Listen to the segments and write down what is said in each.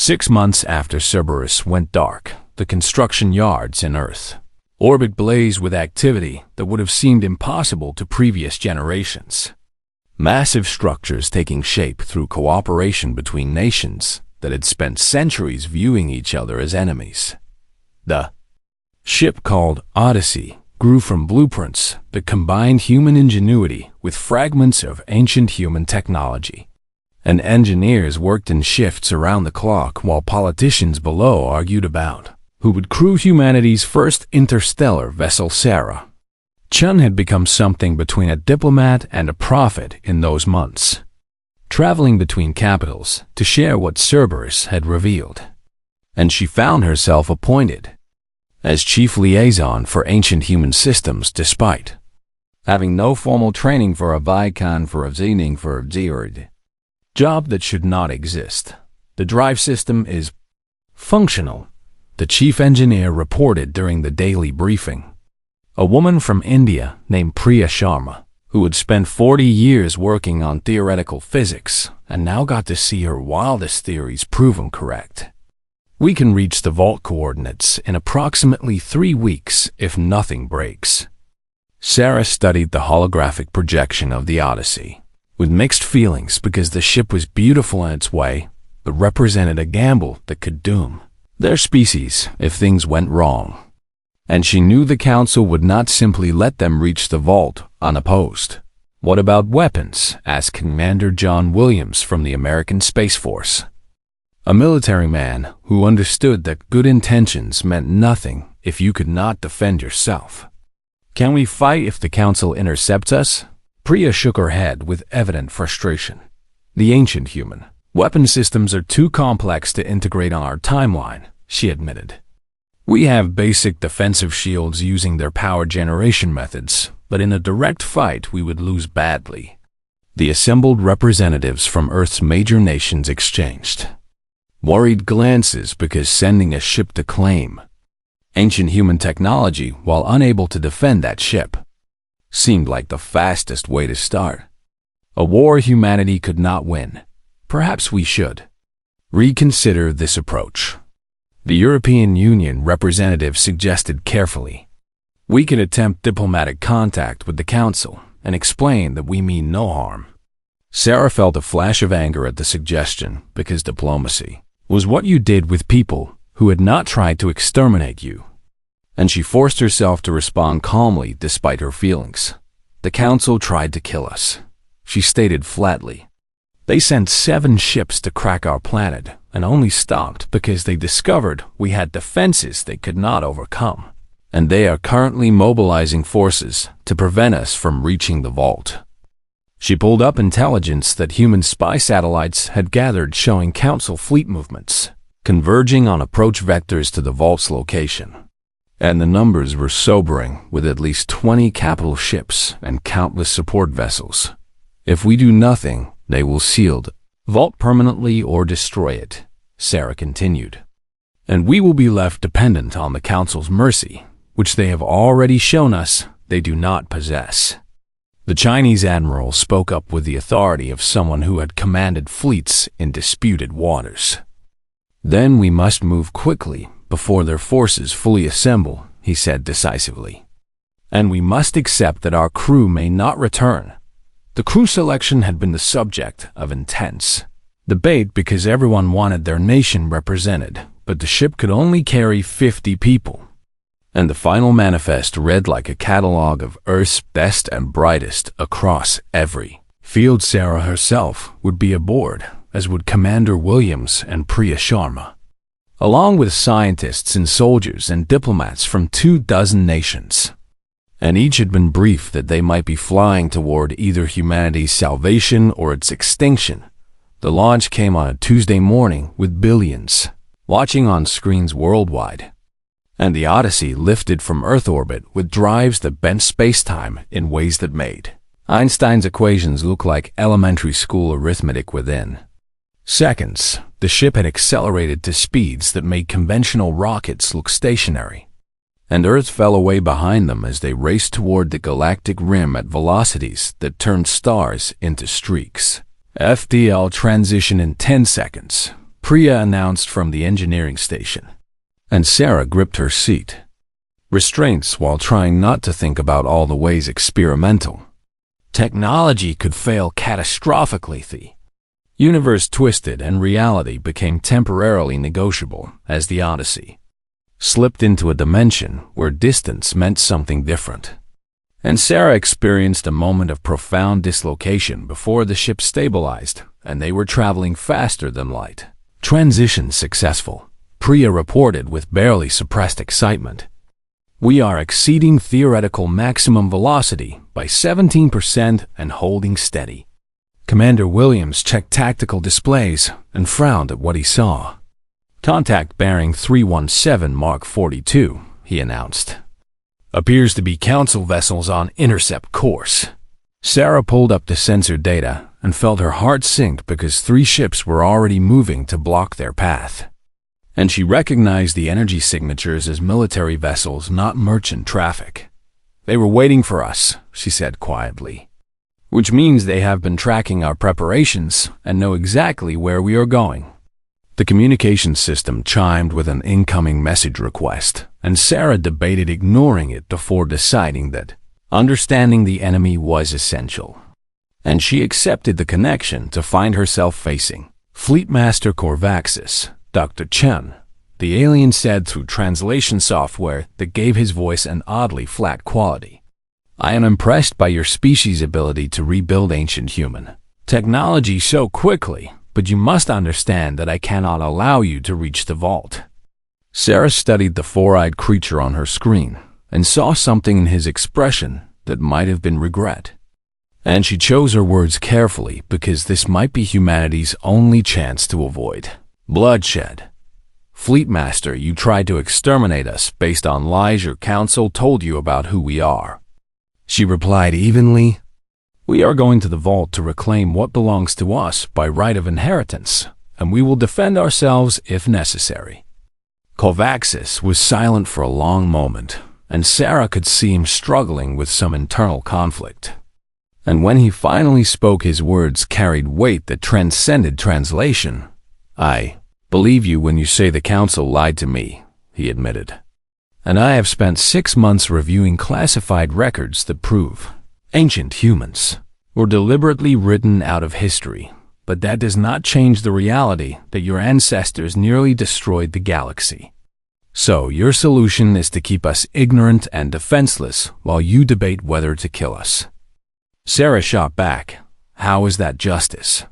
6 months after Cerberus went dark, the construction yards in Earth orbit blazed with activity that would have seemed impossible to previous generations. Massive structures taking shape through cooperation between nations that had spent centuries viewing each other as enemies. The ship called Odyssey grew from blueprints that combined human ingenuity with fragments of ancient human technology. And engineers worked in shifts around the clock while politicians below argued about who would crew humanity's first interstellar vessel, Sarah. Chun had become something between a diplomat and a prophet in those months, traveling between capitals to share what Cerberus had revealed. And she found herself appointed as chief liaison for ancient human systems despite having no formal training for a Vicon for a Zening for a Zeord. Job that should not exist. The drive system is functional, the chief engineer reported during the daily briefing. A woman from India named Priya Sharma, who had spent 40 years working on theoretical physics and now got to see her wildest theories proven correct. We can reach the vault coordinates in approximately 3 weeks if nothing breaks. Sarah studied the holographic projection of the Odyssey with mixed feelings because the ship was beautiful in its way, but represented a gamble that could doom their species if things went wrong. And she knew the Council would not simply let them reach the vault unopposed. "What about weapons?" asked Commander John Williams from the American Space Force, a military man who understood that good intentions meant nothing if you could not defend yourself. "Can we fight if the Council intercepts us?" Priya shook her head with evident frustration. "The ancient human weapon systems are too complex to integrate on our timeline," she admitted. "We have basic defensive shields using their power generation methods, but in a direct fight we would lose badly." The assembled representatives from Earth's major nations exchanged worried glances because sending a ship to claim ancient human technology while unable to defend that ship seemed like the fastest way to start a war humanity could not win. "Perhaps we should reconsider this approach," the European Union representative suggested carefully. "We could attempt diplomatic contact with the Council and explain that we mean no harm." Sarah felt a flash of anger at the suggestion because diplomacy was what you did with people who had not tried to exterminate you. And she forced herself to respond calmly despite her feelings. "The Council tried to kill us," she stated flatly. "They sent 7 ships to crack our planet and only stopped because they discovered we had defenses they could not overcome. And they are currently mobilizing forces to prevent us from reaching the vault." She pulled up intelligence that human spy satellites had gathered showing Council fleet movements, converging on approach vectors to the vault's location. And the numbers were sobering, with at least 20 capital ships and countless support vessels. "If we do nothing, they will seal the vault permanently or destroy it," Sarah continued. "And we will be left dependent on the Council's mercy, which they have already shown us they do not possess." The Chinese admiral spoke up with the authority of someone who had commanded fleets in disputed waters. "Then we must move quickly before their forces fully assemble," he said decisively. "And we must accept that our crew may not return." The crew selection had been the subject of intense debate because everyone wanted their nation represented, but the ship could only carry 50 people. And the final manifest read like a catalog of Earth's best and brightest across every field. Sarah herself would be aboard, as would Commander Williams and Priya Sharma, along with scientists and soldiers and diplomats from 24 nations. And each had been briefed that they might be flying toward either humanity's salvation or its extinction. The launch came on a Tuesday morning with billions watching on screens worldwide. And the Odyssey lifted from Earth orbit with drives that bent space-time in ways that made Einstein's equations look like elementary school arithmetic within seconds. The ship had accelerated to speeds that made conventional rockets look stationary, and Earth fell away behind them as they raced toward the galactic rim at velocities that turned stars into streaks. FDL transition in 10 seconds. Priya announced from the engineering station, and Sarah gripped her seat. Restraints while trying not to think about all the ways experimental technology could fail catastrophically. The universe twisted and reality became temporarily negotiable as the Odyssey slipped into a dimension where distance meant something different. And Sarah experienced a moment of profound dislocation before the ship stabilized and they were traveling faster than light. Transition successful, Priya reported with barely suppressed excitement. We are exceeding theoretical maximum velocity by 17% and holding steady. Commander Williams checked tactical displays and frowned at what he saw. Contact bearing 317 Mark 42, he announced. Appears to be Council vessels on intercept course. Sarah pulled up the sensor data and felt her heart sink because 3 ships were already moving to block their path. And she recognized the energy signatures as military vessels, not merchant traffic. They were waiting for us, she said quietly. Which means they have been tracking our preparations and know exactly where we are going. The communication system chimed with an incoming message request, and Sarah debated ignoring it before deciding that understanding the enemy was essential. And she accepted the connection to find herself facing Fleetmaster Corvaxis, Dr. Chen, the alien said through translation software that gave his voice an oddly flat quality. I am impressed by your species' ability to rebuild ancient human technology so quickly, but you must understand that I cannot allow you to reach the vault. Sarah studied the 4-eyed creature on her screen and saw something in his expression that might have been regret. And she chose her words carefully because this might be humanity's only chance to avoid bloodshed. Fleetmaster, you tried to exterminate us based on lies your council told you about who we are. She replied evenly, we are going to the vault to reclaim what belongs to us by right of inheritance, and we will defend ourselves if necessary. Kovaxis was silent for a long moment, and Sarah could see him struggling with some internal conflict. And when he finally spoke, his words carried weight that transcended translation. I believe you when you say the council lied to me, he admitted. And I have spent 6 months reviewing classified records that prove ancient humans were deliberately written out of history, but that does not change the reality that your ancestors nearly destroyed the galaxy. So your solution is to keep us ignorant and defenseless while you debate whether to kill us. Sarah shot back, how is that justice?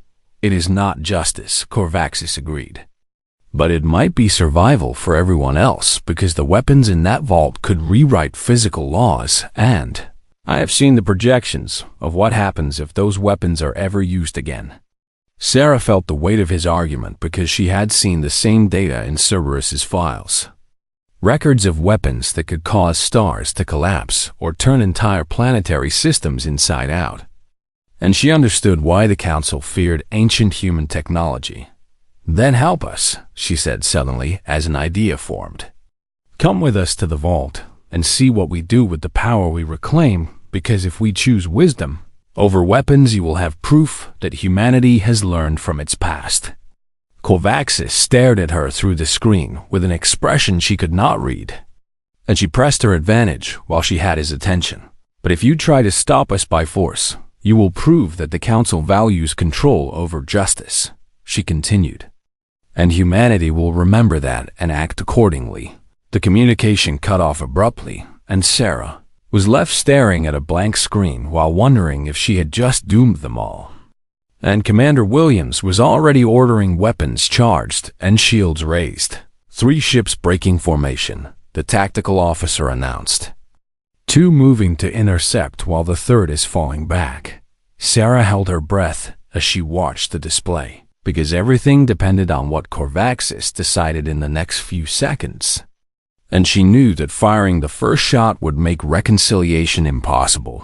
It is not justice, Corvaxis agreed. But it might be survival for everyone else because the weapons in that vault could rewrite physical laws, and I have seen the projections of what happens if those weapons are ever used again. Sarah felt the weight of his argument because she had seen the same data in Cerberus's files. Records of weapons that could cause stars to collapse or turn entire planetary systems inside out. And she understood why the Council feared ancient human technology. Then help us, she said suddenly as an idea formed. Come with us to the vault and see what we do with the power we reclaim, because if we choose wisdom over weapons, you will have proof that humanity has learned from its past. Kovaxis stared at her through the screen with an expression she could not read, and she pressed her advantage while she had his attention. But if you try to stop us by force, you will prove that the Council values control over justice, she continued. And humanity will remember that and act accordingly. The communication cut off abruptly, and Sarah was left staring at a blank screen while wondering if she had just doomed them all. And Commander Williams was already ordering weapons charged and shields raised. 3 ships breaking formation, the tactical officer announced. 2 moving to intercept while the 3rd is falling back. Sarah held her breath as she watched the display, because everything depended on what Corvaxis decided in the next few seconds. And she knew that firing the first shot would make reconciliation impossible.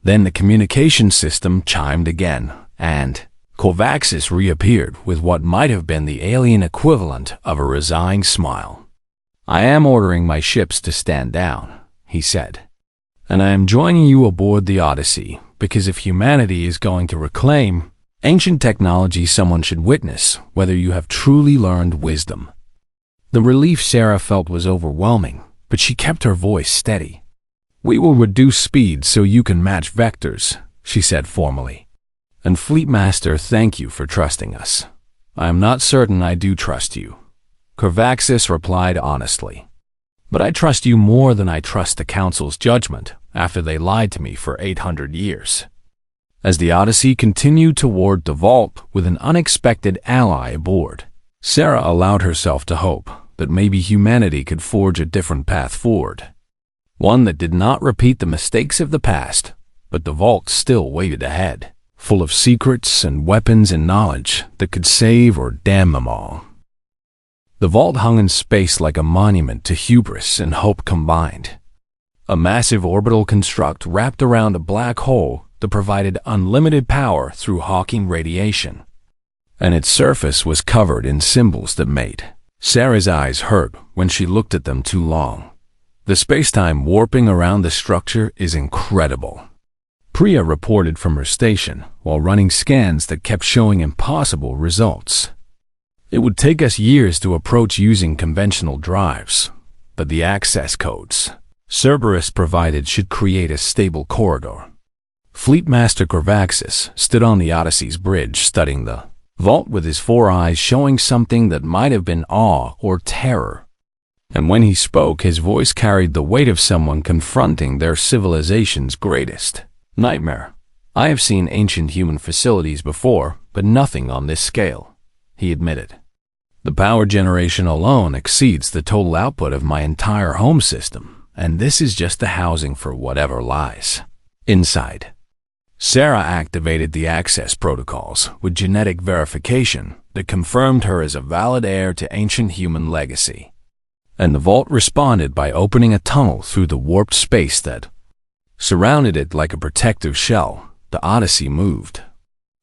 Then the communication system chimed again, and Kovaxis reappeared with what might have been the alien equivalent of a resigned smile. I am ordering my ships to stand down, he said. And I am joining you aboard the Odyssey, because if humanity is going to reclaim Ancient technology someone should witness, whether you have truly learned wisdom. The relief Sarah felt was overwhelming, but she kept her voice steady. We will reduce speed so you can match vectors, she said formally. And Fleet Master, thank you for trusting us. I am not certain I do trust you. Corvaxis replied honestly. But I trust you more than I trust the Council's judgment after they lied to me for 800 years. As the Odyssey continued toward the vault with an unexpected ally aboard, Sarah allowed herself to hope that maybe humanity could forge a different path forward. One that did not repeat the mistakes of the past, but the vault still waited ahead, full of secrets and weapons and knowledge that could save or damn them all. The vault hung in space like a monument to hubris and hope combined. A massive orbital construct wrapped around a black hole that provided unlimited power through Hawking radiation, and its surface was covered in symbols that made Sarah's eyes hurt when she looked at them too long. The space-time warping around the structure is incredible. Priya reported from her station while running scans that kept showing impossible results. It would take us years to approach using conventional drives, but the access codes Cerberus provided should create a stable corridor. Fleet Master Corvaxis stood on the Odyssey's bridge studying the vault with his 4 eyes showing something that might have been awe or terror. And when he spoke, his voice carried the weight of someone confronting their civilization's greatest nightmare. I have seen ancient human facilities before, but nothing on this scale, he admitted. The power generation alone exceeds the total output of my entire home system, and this is just the housing for whatever lies inside. Sarah activated the access protocols with genetic verification that confirmed her as a valid heir to ancient human legacy. And the vault responded by opening a tunnel through the warped space that surrounded it like a protective shell. The Odyssey moved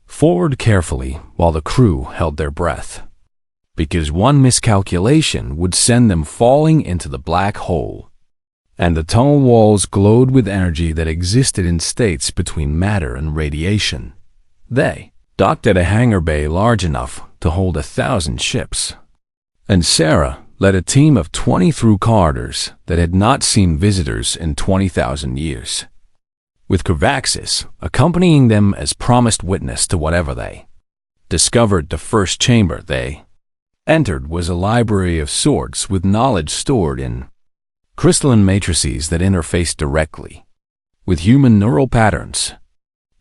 forward carefully while the crew held their breath, because one miscalculation would send them falling into the black hole. And the tunnel walls glowed with energy that existed in states between matter and radiation. They docked at a hangar bay large enough to hold 1,000 ships. And Sarah led a team of 20 through corridors that had not seen visitors in 20,000 years, with Corvaxis accompanying them as promised witness to whatever they discovered. The first chamber they entered was a library of sorts with knowledge stored in crystalline matrices that interfaced directly with human neural patterns.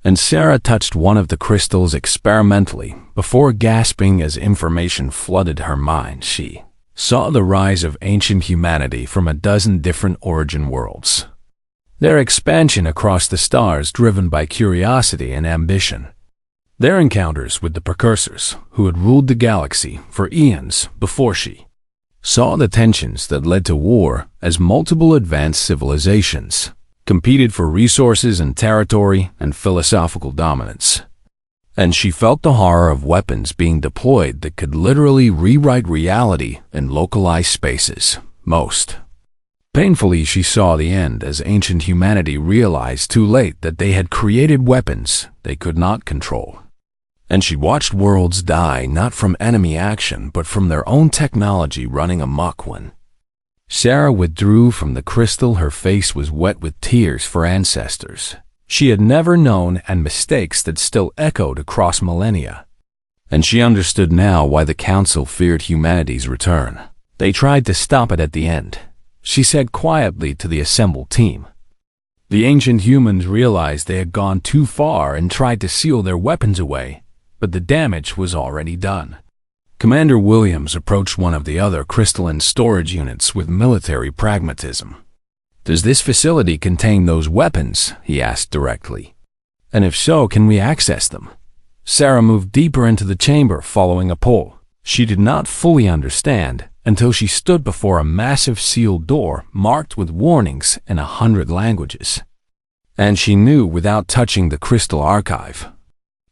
And Sarah touched one of the crystals experimentally before gasping as information flooded her mind. She saw the rise of ancient humanity from a dozen different origin worlds, their expansion across the stars driven by curiosity and ambition, their encounters with the precursors who had ruled the galaxy for eons before she saw the tensions that led to war as multiple advanced civilizations competed for resources and territory and philosophical dominance. And she felt the horror of weapons being deployed that could literally rewrite reality in localized spaces. Most painfully, she saw the end as ancient humanity realized too late that they had created weapons they could not control. And she watched worlds die not from enemy action but from their own technology running amok. When Sarah withdrew from the crystal, her face was wet with tears for ancestors she had never known and mistakes that still echoed across millennia. And she understood now why the Council feared humanity's return. They tried to stop it at the end, she said quietly to the assembled team. The ancient humans realized they had gone too far and tried to seal their weapons away, but the damage was already done. Commander Williams approached one of the other crystalline storage units with military pragmatism. Does this facility contain those weapons? He asked directly. And if so, can we access them? Sarah moved deeper into the chamber following a pull. She did not fully understand until she stood before a massive sealed door marked with warnings in 100 languages. And she knew without touching the crystal archive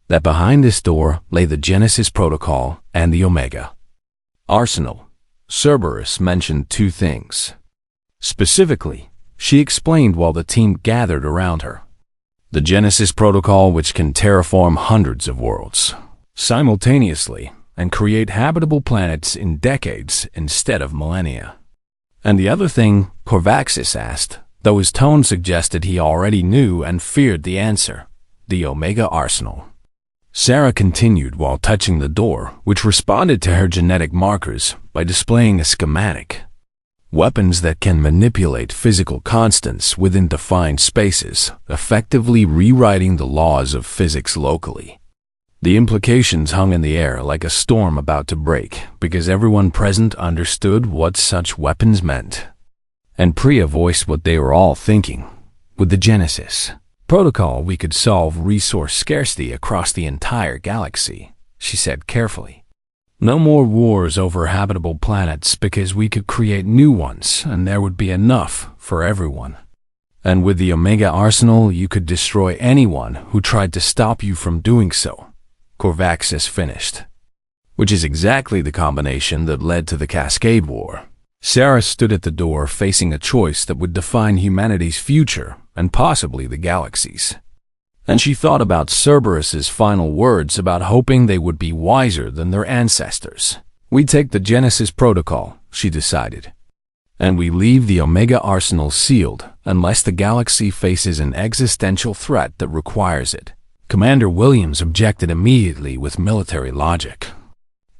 that behind this door lay the Genesis Protocol and the Omega Arsenal. Cerberus mentioned 2 things. Specifically, she explained while the team gathered around her. The Genesis Protocol, which can terraform hundreds of worlds simultaneously and create habitable planets in decades instead of millennia. And the other thing, Corvaxis asked, though his tone suggested he already knew and feared the answer. The Omega Arsenal. Sarah continued while touching the door, which responded to her genetic markers by displaying a schematic. Weapons that can manipulate physical constants within defined spaces, effectively rewriting the laws of physics locally. The implications hung in the air like a storm about to break, because everyone present understood what such weapons meant. And Priya voiced what they were all thinking. With the Genesis Protocol, we could solve resource scarcity across the entire galaxy, she said carefully. No more wars over habitable planets, because we could create new ones and there would be enough for everyone. And with the Omega Arsenal, you could destroy anyone who tried to stop you from doing so, Corvaxis finished. Which is exactly the combination that led to the Cascade War. Sarah stood at the door facing a choice that would define humanity's future and possibly the galaxy's. And she thought about Cerberus's final words about hoping they would be wiser than their ancestors. We take the Genesis Protocol, she decided. And we leave the Omega Arsenal sealed unless the galaxy faces an existential threat that requires it. Commander Williams objected immediately with military logic.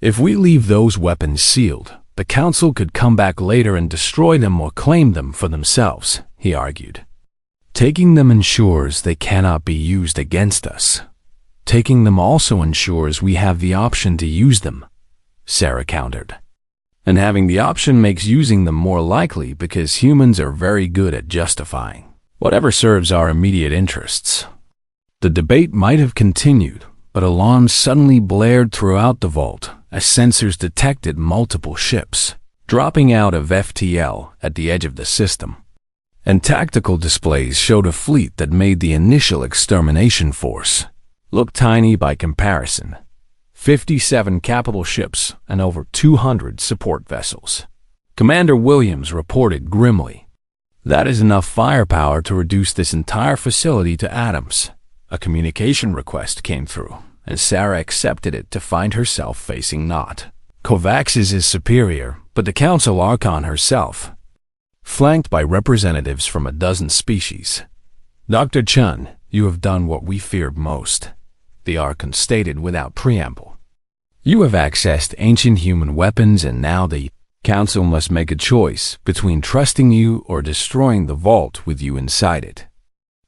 If we leave those weapons sealed, the Council could come back later and destroy them or claim them for themselves, he argued. Taking them ensures they cannot be used against us. Taking them also ensures we have the option to use them, Sarah countered. And having the option makes using them more likely because humans are very good at justifying whatever serves our immediate interests. The debate might have continued, but alarms suddenly blared throughout the vault as sensors detected multiple ships dropping out of FTL at the edge of the system. And tactical displays showed a fleet that made the initial extermination force look tiny by comparison. 57 capital ships and over 200 support vessels. Commander Williams reported grimly, "That is enough firepower to reduce this entire facility to atoms." A communication request came through, and Sarah accepted it to find herself facing not Kovacs's superior, but the Council Archon herself, flanked by representatives from a dozen species. "Dr. Chun, you have done what we feared most," the Archon stated without preamble. "You have accessed ancient human weapons, and now the Council must make a choice between trusting you or destroying the vault with you inside it."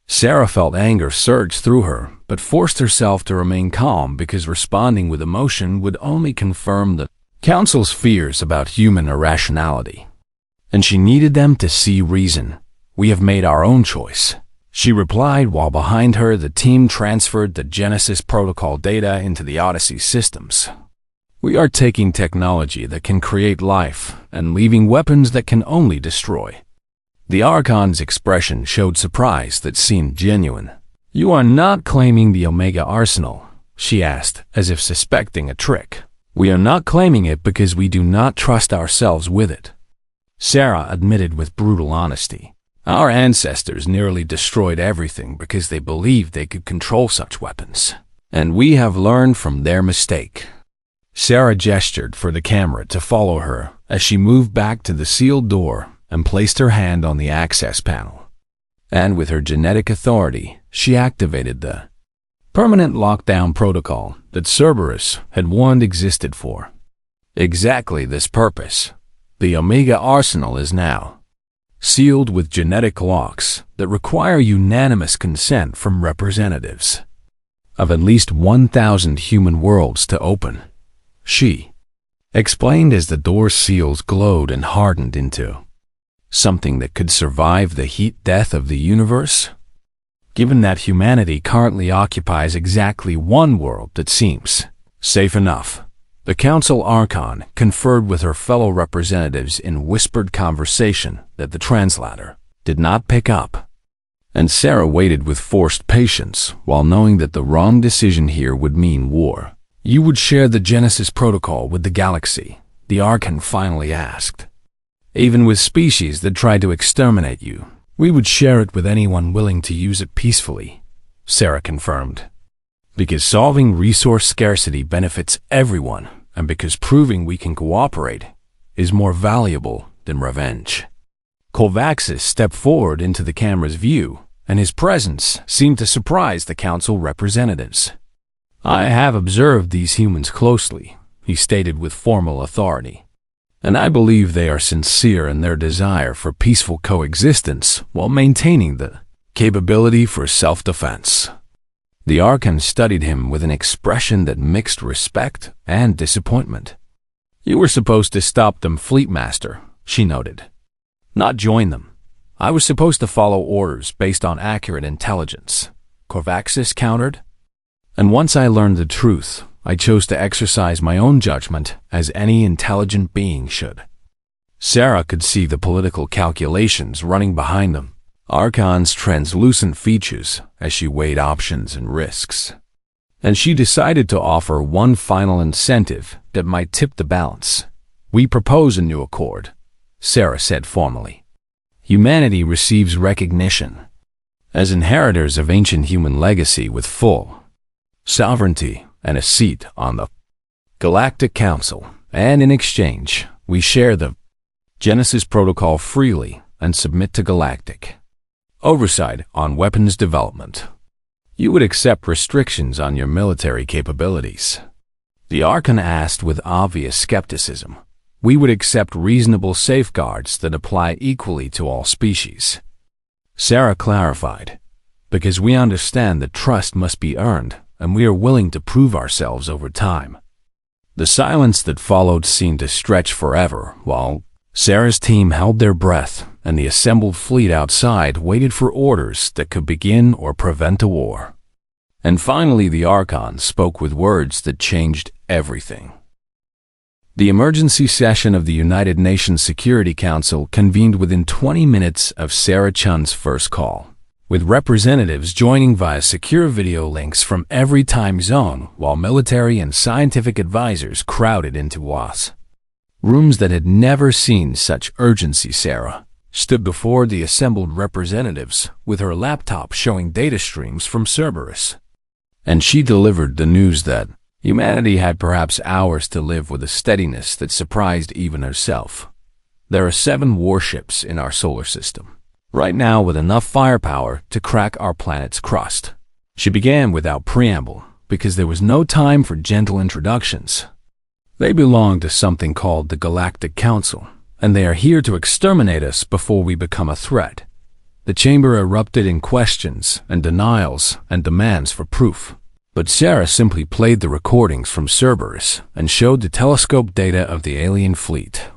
Sarah felt anger surge through her, but forced herself to remain calm because responding with emotion would only confirm the Council's fears about human irrationality. And she needed them to see reason. "We have made our own choice," she replied while behind her the team transferred the Genesis Protocol data into the Odyssey systems. "We are taking technology that can create life and leaving weapons that can only destroy." The Archon's expression showed surprise that seemed genuine. "You are not claiming the Omega Arsenal?" she asked, as if suspecting a trick. "We are not claiming it because we do not trust ourselves with it," Sarah admitted with brutal honesty. "Our ancestors nearly destroyed everything because they believed they could control such weapons, and we have learned from their mistake." Sarah gestured for the camera to follow her as she moved back to the sealed door and placed her hand on the access panel. And with her genetic authority, she activated the permanent lockdown protocol that Cerberus had warned existed for exactly this purpose. The Omega Arsenal is now sealed with genetic locks that require unanimous consent from representatives of at least 1,000 human worlds to open, she explained as the door seals glowed and hardened into something that could survive the heat death of the universe. Given that humanity currently occupies exactly one world that seems safe enough, the Council Archon conferred with her fellow representatives in whispered conversation that the translator did not pick up. And Sarah waited with forced patience while knowing that the wrong decision here would mean war. "You would share the Genesis Protocol with the galaxy?" the Archon finally asked. "Even with species that tried to exterminate you, we would share it with anyone willing to use it peacefully," Sarah confirmed. Because solving resource scarcity benefits everyone, and because proving we can cooperate is more valuable than revenge. Kovacs stepped forward into the camera's view, and his presence seemed to surprise the council representatives. I have observed these humans closely, he stated with formal authority, and I believe they are sincere in their desire for peaceful coexistence while maintaining the capability for self-defense. The Archon studied him with an expression that mixed respect and disappointment. You were supposed to stop them, Fleet Master, she noted. Not join them. I was supposed to follow orders based on accurate intelligence, Kovacs countered. And once I learned the truth, I chose to exercise my own judgment as any intelligent being should. Sarah could see the political calculations running behind them, Archon's translucent features, as she weighed options and risks. And she decided to offer one final incentive that might tip the balance. We propose a new accord, Sarah said formally. Humanity receives recognition as inheritors of ancient human legacy with full sovereignty and a seat on the Galactic Council, and in exchange, we share the Genesis Protocol freely and submit to Galactic oversight on weapons development. You would accept restrictions on your military capabilities. The Archon asked with obvious skepticism. We would accept reasonable safeguards that apply equally to all species. Sarah clarified, because we understand that trust must be earned, and we are willing to prove ourselves over time. The silence that followed seemed to stretch forever, while Sarah's team held their breath, and the assembled fleet outside waited for orders that could begin or prevent a war. And finally the Archon spoke with words that changed everything. The emergency session of the United Nations Security Council convened within 20 minutes of Sarah Chun's first call, with representatives joining via secure video links from every time zone, while military and scientific advisors crowded into WAS. Rooms that had never seen such urgency. Sarah stood before the assembled representatives with her laptop showing data streams from Cerberus, and she delivered the news that humanity had perhaps hours to live with a steadiness that surprised even herself. There are 7 warships in our solar system, right now with enough firepower to crack our planet's crust. She began without preamble, because there was no time for gentle introductions. They belong to something called the Galactic Council, and they are here to exterminate us before we become a threat. The chamber erupted in questions and denials and demands for proof. But Sarah simply played the recordings from Cerberus and showed the telescope data of the alien fleet.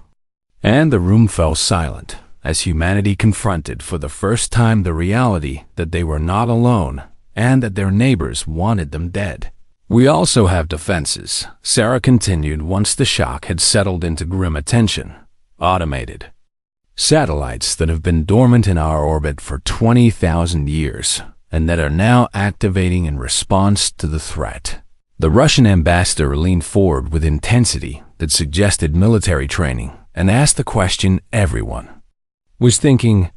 And the room fell silent as humanity confronted for the first time the reality that they were not alone and that their neighbors wanted them dead. We also have defenses, Sarah continued once the shock had settled into grim attention. Automated satellites that have been dormant in our orbit for 20,000 years. And that are now activating in response to the threat. The Russian ambassador leaned forward with intensity that suggested military training and asked the question everyone was thinking,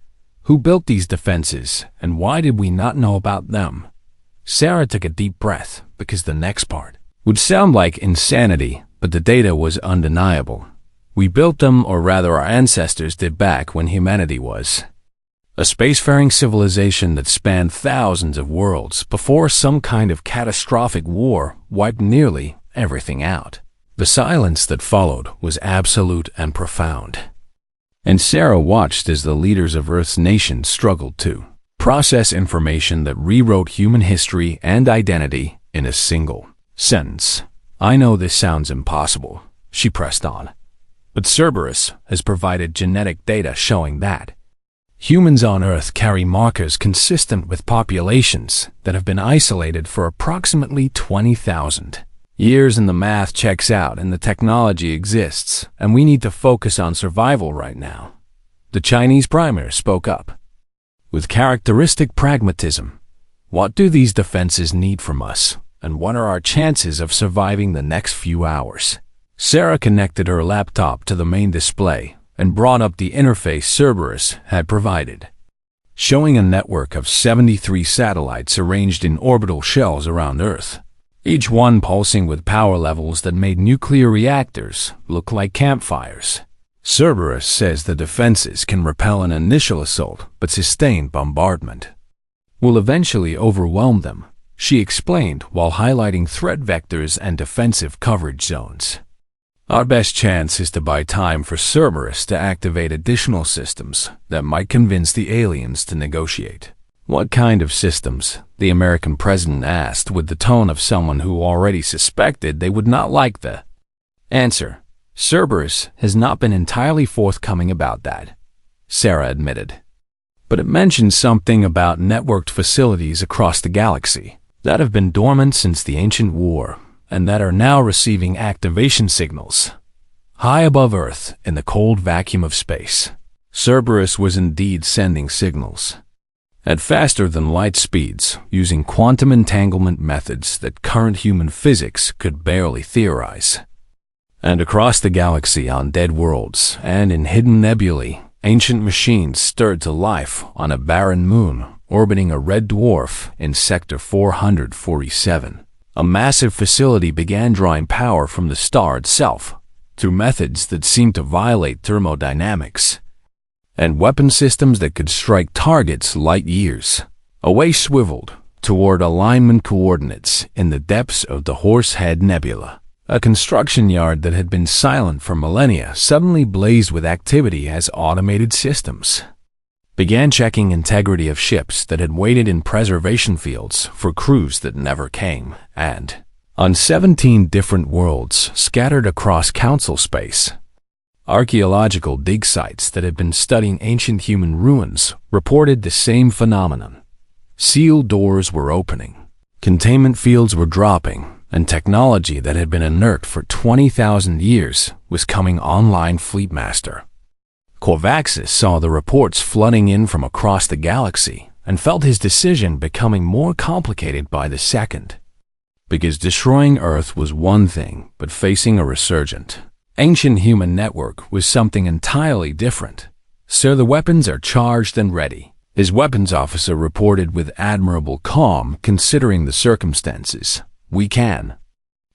who built these defenses and why did we not know about them? Sarah took a deep breath because the next part would sound like insanity, but the data was undeniable. We built them, or rather our ancestors did back when humanity was a spacefaring civilization that spanned thousands of worlds before some kind of catastrophic war wiped nearly everything out. The silence that followed was absolute and profound. And Sarah watched as the leaders of Earth's nations struggled to process information that rewrote human history and identity in a single sentence. I know this sounds impossible, she pressed on, but Cerberus has provided genetic data showing that humans on Earth carry markers consistent with populations that have been isolated for approximately 20,000 years, and the math checks out and the technology exists, and we need to focus on survival right now. The Chinese premier spoke up with characteristic pragmatism. What do these defenses need from us, and what are our chances of surviving the next few hours? Sarah connected her laptop to the main display and brought up the interface Cerberus had provided. showing a network of 73 satellites arranged in orbital shells around Earth, each one pulsing with power levels that made nuclear reactors look like campfires. Cerberus says the defenses can repel an initial assault, but sustained bombardment will eventually overwhelm them, she explained while highlighting threat vectors and defensive coverage zones. Our best chance is to buy time for Cerberus to activate additional systems that might convince the aliens to negotiate. What kind of systems? The American president asked with the tone of someone who already suspected they would not like the answer. Cerberus has not been entirely forthcoming about that, Sarah admitted. But it mentioned something about networked facilities across the galaxy that have been dormant since the ancient war, and that are now receiving activation signals high above Earth in the cold vacuum of space. Cerberus was indeed sending signals at faster than light speeds using quantum entanglement methods that current human physics could barely theorize. And across the galaxy on dead worlds and in hidden nebulae, ancient machines stirred to life on a barren moon orbiting a red dwarf in Sector 447. A massive facility began drawing power from the star itself through methods that seemed to violate thermodynamics, and weapon systems that could strike targets light years away swiveled toward alignment coordinates in the depths of the Horsehead Nebula. A construction yard that had been silent for millennia suddenly blazed with activity as automated systems began checking integrity of ships that had waited in preservation fields for crews that never came, and on 17 different worlds scattered across council space, archaeological dig sites that had been studying ancient human ruins reported the same phenomenon. Sealed doors were opening, containment fields were dropping, and technology that had been inert for 20,000 years was coming online. Fleetmaster Corvaxis saw the reports flooding in from across the galaxy and felt his decision becoming more complicated by the second. Because destroying Earth was one thing, but facing a resurgent ancient human network was something entirely different. "Sir, the weapons are charged and ready," his weapons officer reported with admirable calm considering the circumstances. "We can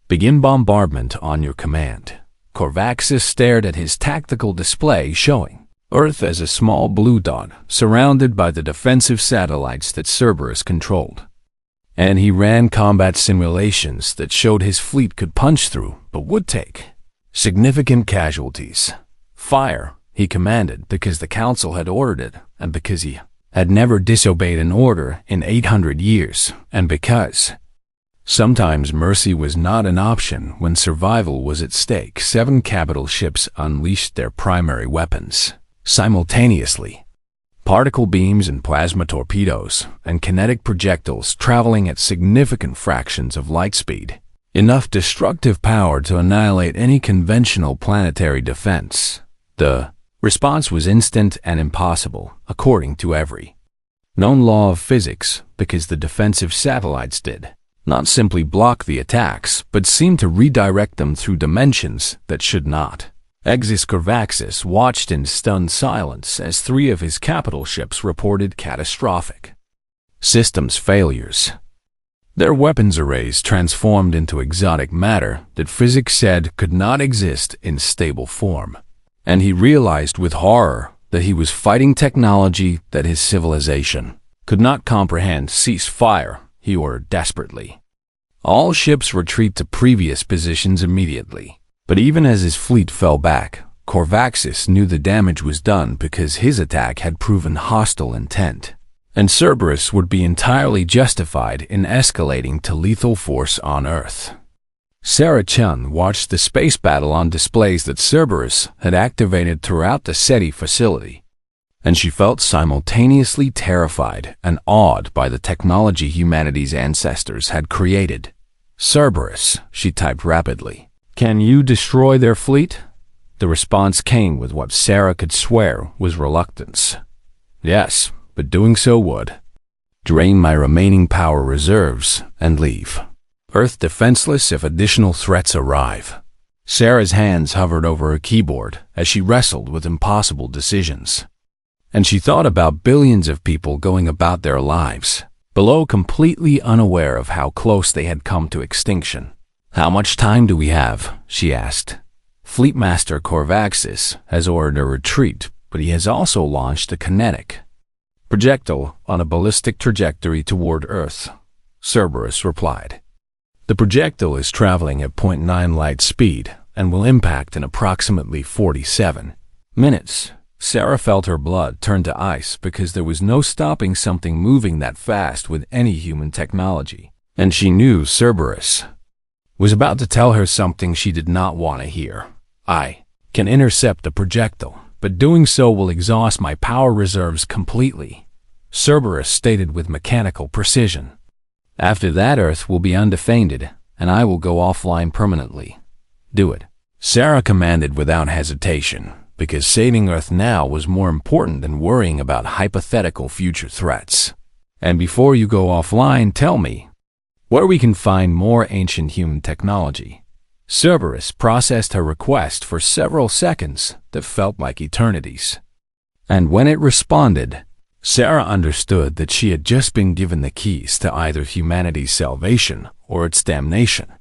begin bombardment on your command." Corvaxis stared at his tactical display showing Earth as a small blue dot surrounded by the defensive satellites that Cerberus controlled. And he ran combat simulations that showed his fleet could punch through, but would take significant casualties. "Fire," he commanded because the council had ordered it, and because he had never disobeyed an order in 800 years, and because sometimes mercy was not an option when survival was at stake. 7 capital ships unleashed their primary weapons simultaneously. Particle beams and plasma torpedoes and kinetic projectiles traveling at significant fractions of light speed. Enough destructive power to annihilate any conventional planetary defense. The response was instant and impossible, according to every known law of physics, because the defensive satellites did not simply block the attacks, but seemed to redirect them through dimensions that should not. Exis Corvaxis watched in stunned silence as 3 of his capital ships reported catastrophic systems failures. Their weapons arrays transformed into exotic matter that physics said could not exist in stable form. And he realized with horror that he was fighting technology that his civilization could not comprehend. "Cease fire," he ordered desperately. "All ships retreat to previous positions immediately." But even as his fleet fell back, Corvaxis knew the damage was done because his attack had proven hostile intent, and Cerberus would be entirely justified in escalating to lethal force on Earth. Sarah Chun watched the space battle on displays that Cerberus had activated throughout the SETI facility, and she felt simultaneously terrified and awed by the technology humanity's ancestors had created. "Cerberus," she typed rapidly. "Can you destroy their fleet?" The response came with what Sarah could swear was reluctance. "Yes, but doing so would drain my remaining power reserves and leave Earth defenseless if additional threats arrive." Sarah's hands hovered over her keyboard as she wrestled with impossible decisions. And she thought about billions of people going about their lives below, completely unaware of how close they had come to extinction. "How much time do we have?" she asked. "Fleetmaster Corvaxis has ordered a retreat, but he has also launched a kinetic projectile on a ballistic trajectory toward Earth," Cerberus replied. "The projectile is traveling at 0.9 light speed and will impact in approximately 47 minutes. Sarah felt her blood turn to ice because there was no stopping something moving that fast with any human technology, and she knew Cerberus was about to tell her something she did not want to hear. "I can intercept the projectile, but doing so will exhaust my power reserves completely," Cerberus stated with mechanical precision. "After that, Earth will be undefended, and I will go offline permanently. Do it," Sarah commanded without hesitation, because saving Earth now was more important than worrying about hypothetical future threats. "And before you go offline, tell me where we can find more ancient human technology." Cerberus processed her request for several seconds that felt like eternities. And when it responded, Sarah understood that she had just been given the keys to either humanity's salvation or its damnation.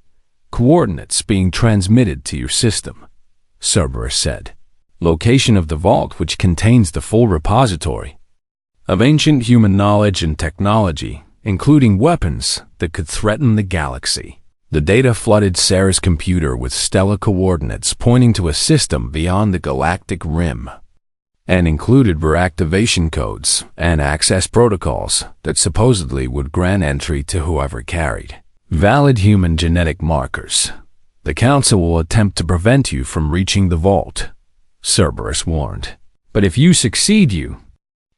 "Coordinates being transmitted to your system," Cerberus said. "Location of the vault which contains the full repository of ancient human knowledge and technology, including weapons that could threaten the galaxy." The data flooded Sarah's computer with stellar coordinates pointing to a system beyond the galactic rim, and included reactivation codes and access protocols that supposedly would grant entry to whoever carried valid human genetic markers. "The Council will attempt to prevent you from reaching the vault," Cerberus warned. "But if you succeed, you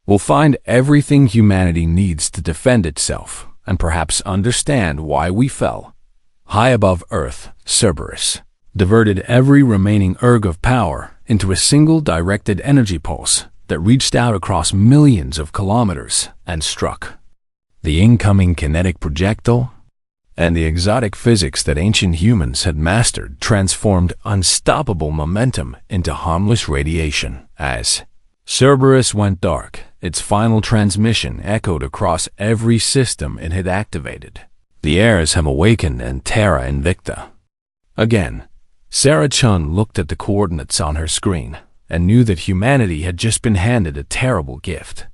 will find everything humanity needs to defend itself and perhaps understand why we fell." High above Earth, Cerberus diverted every remaining erg of power into a single directed energy pulse that reached out across millions of kilometers and struck the incoming kinetic projectile, and the exotic physics that ancient humans had mastered transformed unstoppable momentum into harmless radiation. As Cerberus went dark, its final transmission echoed across every system it had activated. "The heirs have awakened in Terra Invicta." Again, Sarah Chun looked at the coordinates on her screen and knew that humanity had just been handed a terrible gift.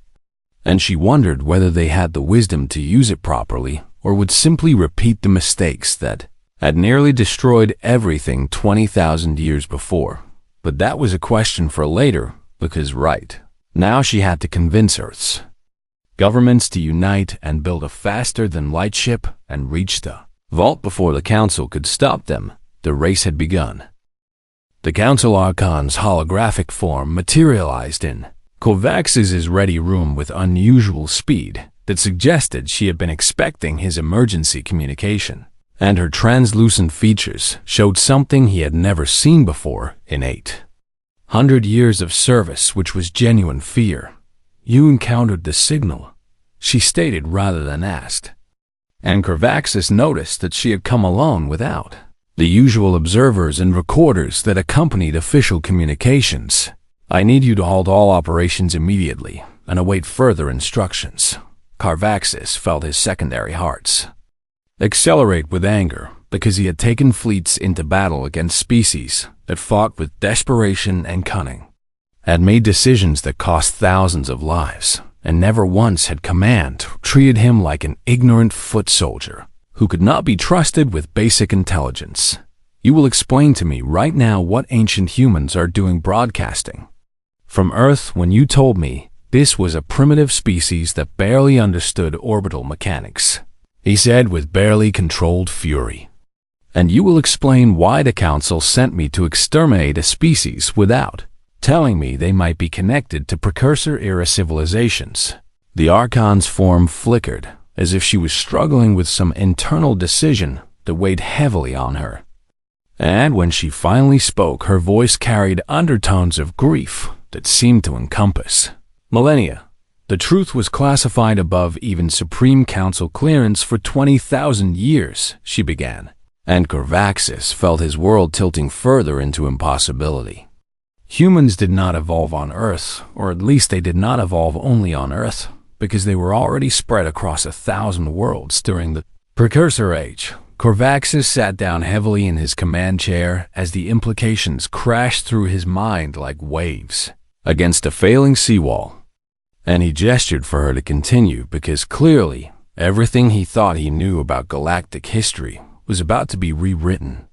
And she wondered whether they had the wisdom to use it properly or would simply repeat the mistakes that had nearly destroyed everything 20,000 years before. But that was a question for later, because now she had to convince Earth's governments to unite and build a faster-than-light ship and reach the vault before the Council could stop them. The race had begun. The Council Archon's holographic form materialized in Corvax's ready room with unusual speed that suggested she had been expecting his emergency communication, and her translucent features showed something he had never seen before in 800 years of service, which was genuine fear. "You encountered the signal," she stated rather than asked. And Corvaxis noticed that she had come alone without the usual observers and recorders that accompanied official communications. "I need you to halt all operations immediately and await further instructions." Corvaxis felt his secondary hearts accelerate with anger because he had taken fleets into battle against species that fought with desperation and cunning, had made decisions that cost thousands of lives, and never once had command treated him like an ignorant foot soldier who could not be trusted with basic intelligence. "You will explain to me right now what ancient humans are doing broadcasting from Earth when you told me this was a primitive species that barely understood orbital mechanics," he said with barely controlled fury. "And you will explain why the Council sent me to exterminate a species without telling me they might be connected to precursor-era civilizations." The Archon's form flickered, as if she was struggling with some internal decision that weighed heavily on her. And when she finally spoke, her voice carried undertones of grief that seemed to encompass millennia. "The truth was classified above even Supreme Council clearance for 20,000 years," she began, and Corvaxis felt his world tilting further into impossibility. Humans did not evolve on Earth, or at least they did not evolve only on Earth, because they were already spread across 1,000 worlds during the Precursor Age. Corvaxis sat down heavily in his command chair as the implications crashed through his mind like waves against a failing seawall. And he gestured for her to continue because clearly everything he thought he knew about galactic history was about to be rewritten.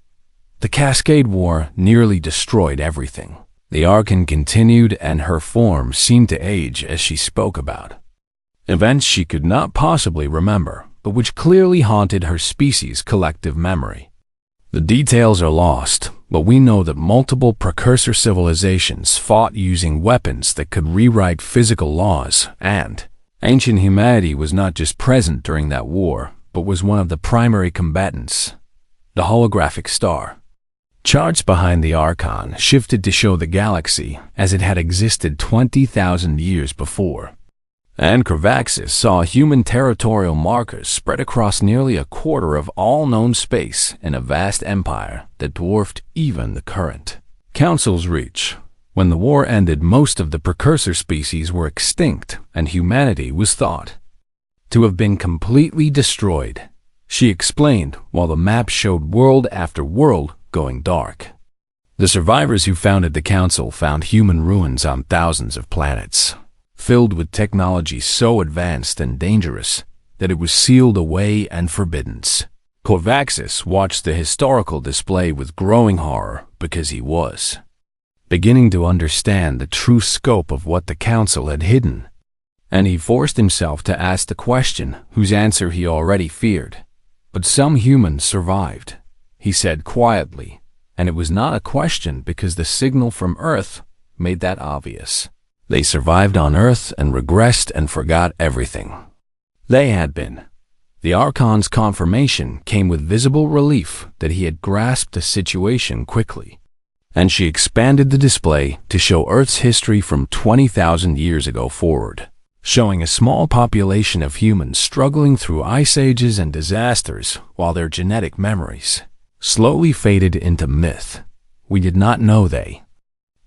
The Cascade War nearly destroyed everything. The Archon continued, and her form seemed to age as she spoke about events she could not possibly remember, but which clearly haunted her species' collective memory. The details are lost, but we know that multiple precursor civilizations fought using weapons that could rewrite physical laws, and ancient humanity was not just present during that war, but was one of the primary combatants. The holographic star. Charts behind the Archon shifted to show the galaxy as it had existed 20,000 years before. And Corvaxis saw human territorial markers spread across nearly a quarter of all known space in a vast empire that dwarfed even the current Council's reach. When the war ended, most of the precursor species were extinct, and humanity was thought to have been completely destroyed, she explained, while the map showed world after world going dark. The survivors who founded the Council found human ruins on thousands of planets, filled with technology so advanced and dangerous that it was sealed away and forbidden. Corvaxis watched the historical display with growing horror because he was beginning to understand the true scope of what the Council had hidden, and he forced himself to ask the question whose answer he already feared. But some humans survived, he said quietly, and it was not a question because the signal from Earth made that obvious. They survived on Earth and regressed and forgot everything they had been. The Archon's confirmation came with visible relief that he had grasped the situation quickly, and she expanded the display to show Earth's history from 20,000 years ago forward, showing a small population of humans struggling through ice ages and disasters while their genetic memories slowly faded into myth. We did not know they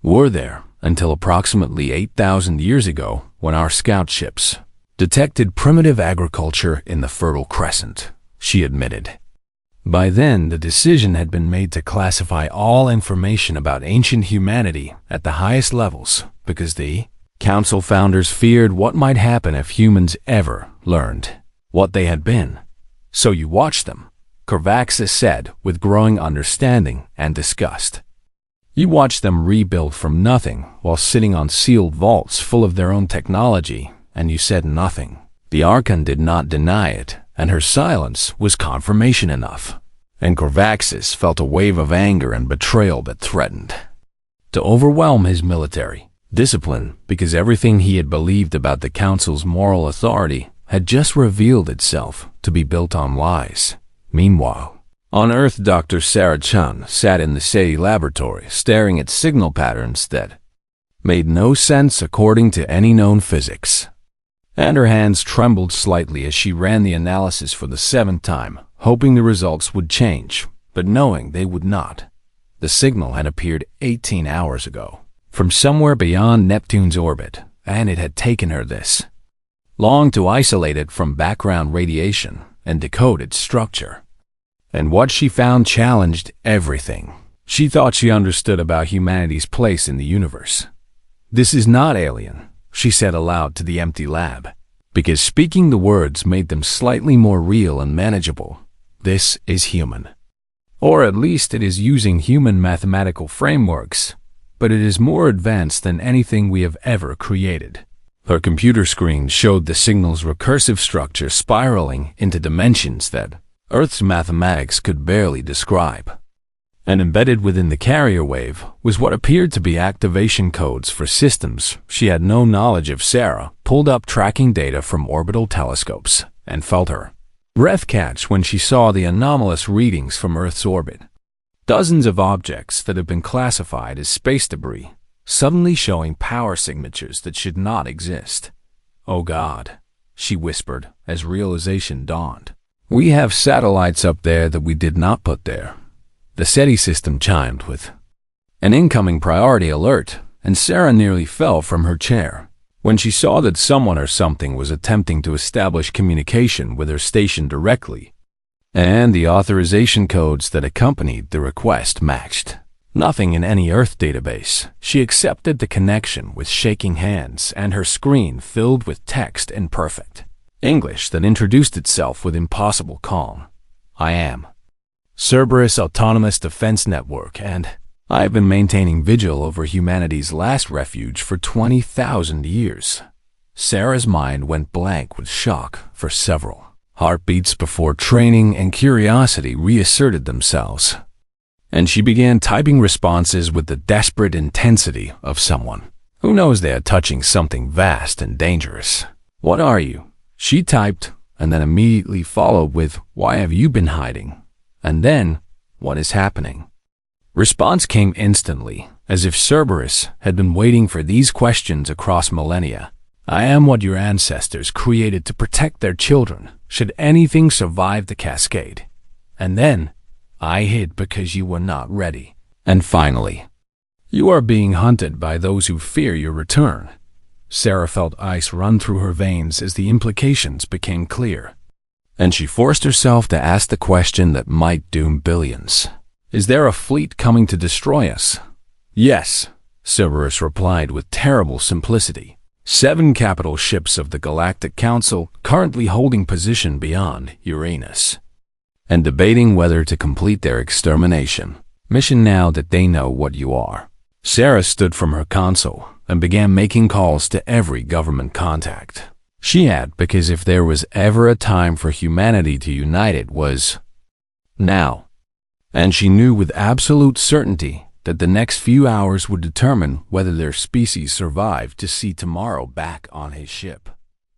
were there until approximately 8,000 years ago when our scout ships detected primitive agriculture in the Fertile Crescent, she admitted. By then, the decision had been made to classify all information about ancient humanity at the highest levels because the Council founders feared what might happen if humans ever learned what they had been. So you watch them, Corvaxis said with growing understanding and disgust. You watch them rebuild from nothing while sitting on sealed vaults full of their own technology, and you said nothing. The Archon did not deny it, and her silence was confirmation enough. And Corvaxis felt a wave of anger and betrayal that threatened to overwhelm his military discipline because everything he had believed about the Council's moral authority had just revealed itself to be built on lies. Meanwhile, on Earth, Dr. Sarah Chun sat in the SETI laboratory staring at signal patterns that made no sense according to any known physics. And her hands trembled slightly as she ran the analysis for the 7th time, hoping the results would change, but knowing they would not. The signal had appeared 18 hours ago, from somewhere beyond Neptune's orbit, and it had taken her this long to isolate it from background radiation and decode its structure. And what she found challenged everything she thought she understood about humanity's place in the universe. This is not alien, she said aloud to the empty lab, because speaking the words made them slightly more real and manageable. This is human. Or at least it is using human mathematical frameworks, but it is more advanced than anything we have ever created. Her computer screen showed the signal's recursive structure spiraling into dimensions that Earth's mathematics could barely describe. And embedded within the carrier wave was what appeared to be activation codes for systems she had no knowledge of. Sarah pulled up tracking data from orbital telescopes and felt her breath catch when she saw the anomalous readings from Earth's orbit. Dozens of objects that have been classified as space debris, suddenly showing power signatures that should not exist. "Oh God," she whispered as realization dawned. "We have satellites up there that we did not put there." The SETI system chimed with An incoming priority alert, and Sarah nearly fell from her chair when she saw that someone or something was attempting to establish communication with her station directly, and the authorization codes that accompanied the request matched. Nothing in any Earth database. She accepted the connection with shaking hands, and her screen filled with text in perfect English that introduced itself with impossible calm. I am Cerberus Autonomous Defense Network, and I've been maintaining vigil over humanity's last refuge for 20,000 years. Sarah's mind went blank with shock for several heartbeats before training and curiosity reasserted themselves, and she began typing responses with the desperate intensity of someone who knows they are touching something vast and dangerous. What are you? She typed, and then immediately followed with, why have you been hiding? And then, what is happening? Response came instantly, as if Cerberus had been waiting for these questions across millennia. I am what your ancestors created to protect their children, should anything survive the cascade. And then, I hid because you were not ready. And finally, you are being hunted by those who fear your return. Sarah felt ice run through her veins as the implications became clear, and she forced herself to ask the question that might doom billions. Is there a fleet coming to destroy us? Yes, Cerberus replied with terrible simplicity. 7 capital ships of the Galactic Council currently holding position beyond Uranus, and debating whether to complete their extermination mission now that they know what you are. Sarah stood from her console and began making calls to every government contact she had, because if there was ever a time for humanity to unite, it was now. And she knew with absolute certainty that the next few hours would determine whether their species survived to see tomorrow back on his ship.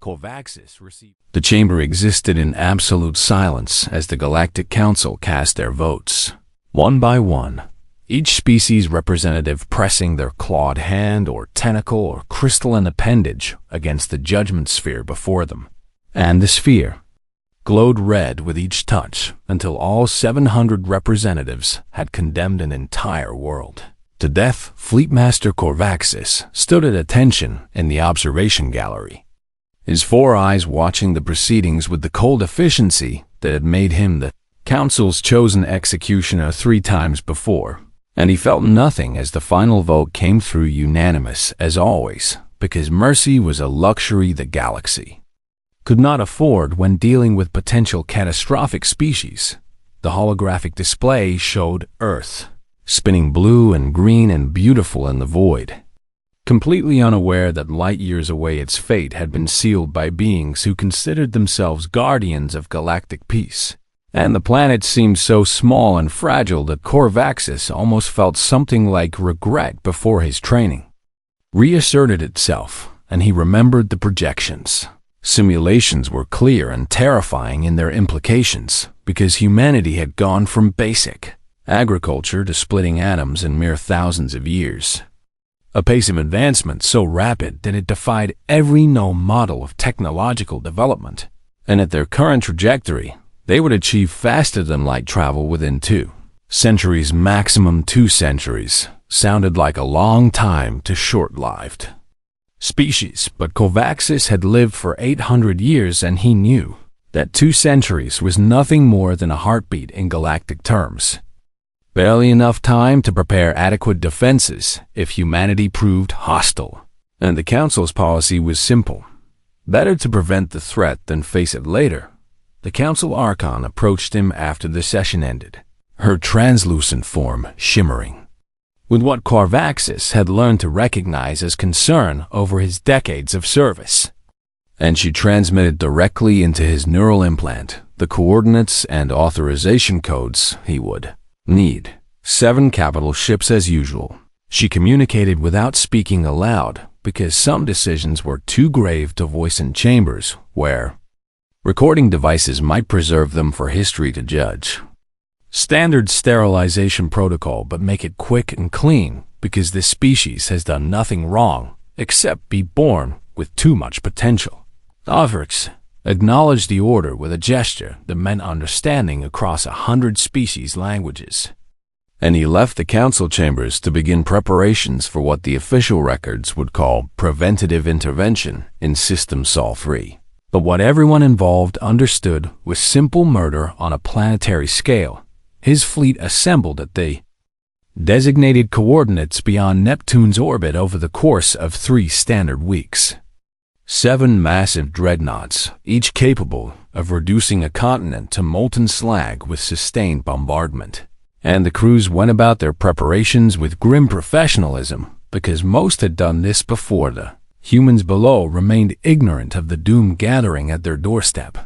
Corvaxis received. The chamber existed in absolute silence as the Galactic Council cast their votes. One by one, each species representative pressing their clawed hand or tentacle or crystalline appendage against the judgment sphere before them. And the sphere glowed red with each touch until all 700 representatives had condemned an entire world to death. Fleetmaster Corvaxis stood at attention in the observation gallery, his 4 eyes watching the proceedings with the cold efficiency that had made him the Council's chosen executioner 3 times before, and he felt nothing as the final vote came through unanimous as always, because mercy was a luxury the galaxy could not afford when dealing with potential catastrophic species. The holographic display showed Earth, spinning blue and green and beautiful in the void, completely unaware that light years away its fate had been sealed by beings who considered themselves guardians of galactic peace. And the planet seemed so small and fragile that Corvaxis almost felt something like regret before his training reasserted itself, and he remembered the projections. Simulations were clear and terrifying in their implications, because humanity had gone from basic agriculture to splitting atoms in mere thousands of years, a pace of advancement so rapid that it defied every known model of technological development. And at their current trajectory, they would achieve faster than light travel within 2 centuries. Maximum 2 centuries sounded like a long time to short-lived species, but Corvaxis had lived for 800 years, and he knew that 2 centuries was nothing more than a heartbeat in galactic terms. Barely enough time to prepare adequate defenses if humanity proved hostile. And the Council's policy was simple. Better to prevent the threat than face it later. The Council Archon approached him after the session ended, her translucent form shimmering with what Corvaxis had learned to recognize as concern over his decades of service. And she transmitted directly into his neural implant the coordinates and authorization codes he would need. 7 capital ships as usual. She communicated without speaking aloud, because some decisions were too grave to voice in chambers where recording devices might preserve them for history to judge. Standard sterilization protocol, but make it quick and clean, because this species has done nothing wrong except be born with too much potential. Ovrix acknowledged the order with a gesture that meant understanding across 100 species languages. and he left the council chambers to begin preparations for what the official records would call preventative intervention in System Sol 3. But what everyone involved understood was simple murder on a planetary scale. His fleet assembled at the designated coordinates beyond Neptune's orbit over the course of 3 standard weeks. 7 massive dreadnoughts, each capable of reducing a continent to molten slag with sustained bombardment. And the crews went about their preparations with grim professionalism, because most had done this before. The humans below remained ignorant of the doom gathering at their doorstep.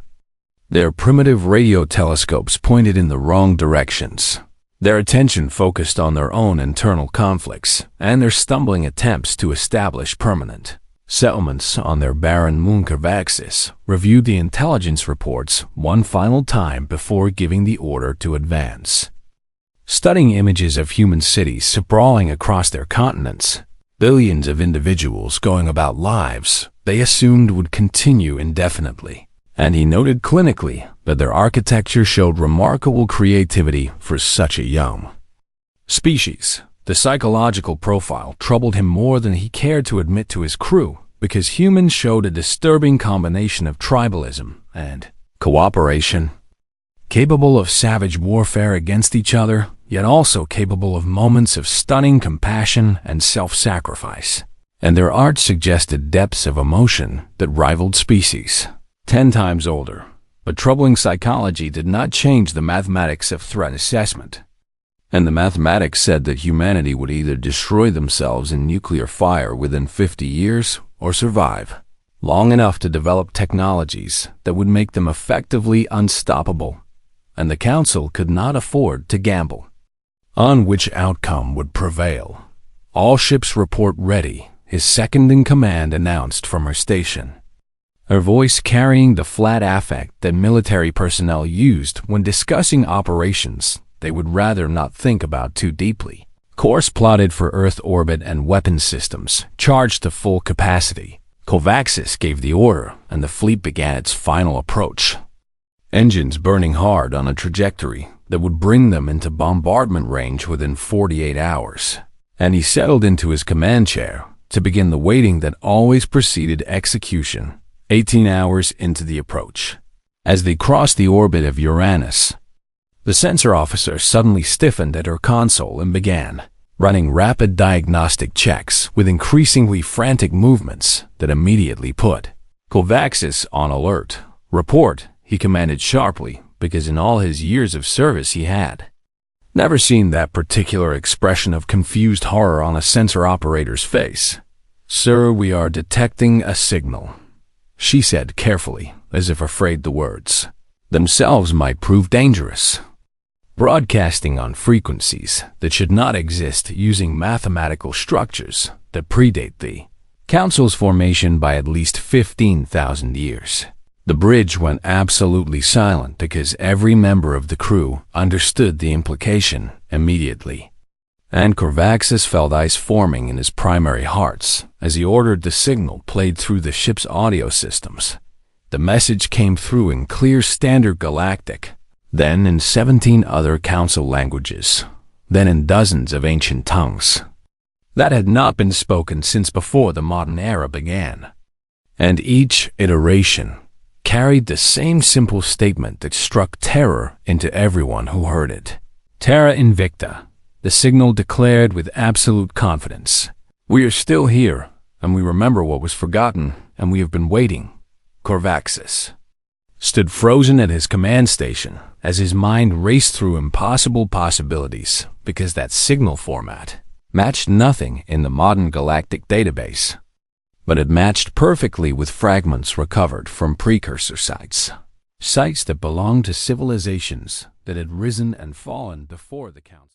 Their primitive radio telescopes pointed in the wrong directions. Their attention focused on their own internal conflicts and their stumbling attempts to establish permanent settlements on their barren moon Corvaxis, reviewed the intelligence reports one final time before giving the order to advance. Studying images of human cities sprawling across their continents, billions of individuals going about lives they assumed would continue indefinitely, and he noted clinically that their architecture showed remarkable creativity for such a young species. The psychological profile troubled him more than he cared to admit to his crew, because humans showed a disturbing combination of tribalism and cooperation, capable of savage warfare against each other, yet also capable of moments of stunning compassion and self-sacrifice. And their art suggested depths of emotion that rivaled species 10 times older. But troubling psychology did not change the mathematics of threat assessment. And the mathematics said that humanity would either destroy themselves in nuclear fire within 50 years or survive long enough to develop technologies that would make them effectively unstoppable. And the council could not afford to gamble on which outcome would prevail. All ships report ready, his second-in-command announced from her station, her voice carrying the flat affect that military personnel used when discussing operations they would rather not think about too deeply. Course plotted for Earth orbit and weapon systems, charged to full capacity. Kovaxis gave the order, and the fleet began its final approach. Engines burning hard on a trajectory that would bring them into bombardment range within 48 hours. And he settled into his command chair to begin the waiting that always preceded execution, 18 hours into the approach. As they crossed the orbit of Uranus, the sensor officer suddenly stiffened at her console and began running rapid diagnostic checks with increasingly frantic movements that immediately put Kovaxis on alert. "Report," he commanded sharply, because in all his years of service he had never seen that particular expression of confused horror on a sensor operator's face. "Sir, we are detecting a signal," she said carefully, as if afraid the words themselves might prove dangerous. "Broadcasting on frequencies that should not exist, using mathematical structures that predate the Council's formation by at least 15,000 years. The bridge went absolutely silent because every member of the crew understood the implication immediately. And Corvaxis felt ice forming in his primary hearts as he ordered the signal played through the ship's audio systems. The message came through in clear Standard Galactic, then in 17 other Council languages, then in dozens of ancient tongues that had not been spoken since before the modern era began. And each iteration carried the same simple statement that struck terror into everyone who heard it. "Terra Invicta," the signal declared with absolute confidence. "We are still here, and we remember what was forgotten, and we have been waiting." Corvaxis stood frozen at his command station as his mind raced through impossible possibilities, because that signal format matched nothing in the modern galactic database. But it matched perfectly with fragments recovered from precursor sites that belonged to civilizations that had risen and fallen before the Council.